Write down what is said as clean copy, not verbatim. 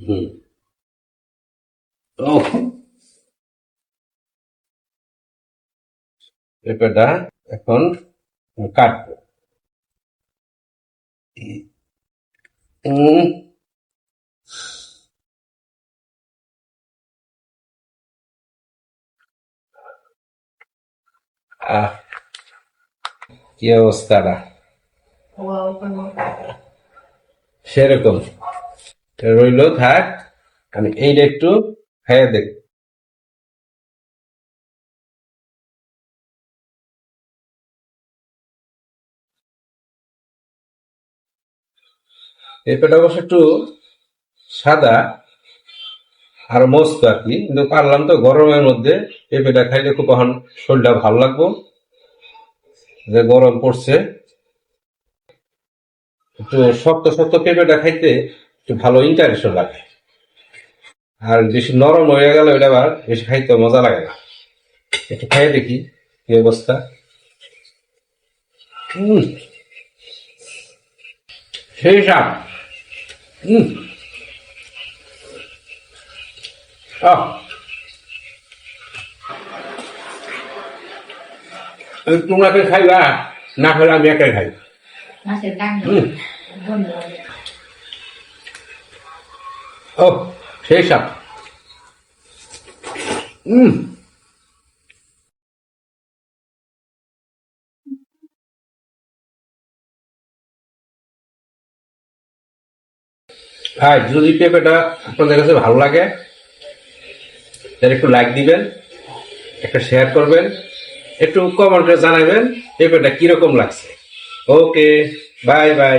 হুম। ও, পেঁপেটা এখন কাটবো। উম, আহ, কি অবস্থাটা সেরকম রইলো, থাক। আমি এইটা একটু খাইয়ে দেখ। পেঁপেটা অবশ্য একটু সাদা আর মস্ত আর কি, কিন্তু পারলাম তো গরমের মধ্যে পেঁপেটা খাইলে খুব এখন শরীরটা ভালো লাগবো, যে গরম পড়ছে। একটু শক্ত শক্ত পেঁপেটা খাইতে একটু ভালো ইন্টারেস্ট লাগে। আর বেশি নরম হয়ে গেলে ওইটা আবার বেশি খাইতে মজা লাগে না। একটু খাইয়ে দেখি কি অবস্থা। হম, সেই সাপ। হম। আহ, তোমরা কে খাইবা, না খেলে আমি একাই খাই। হম। ও, সেই সাপ। হম। ভাই, যদি পেঁপেটা আপনাদের কাছে ভালো লাগে তাহলে একটু লাইক দিবেন, একটা শেয়ার করবেন, একটু কমেন্টে জানাবেন পেঁপেটা কিরকম লাগছে। ওকে, বাই বাই।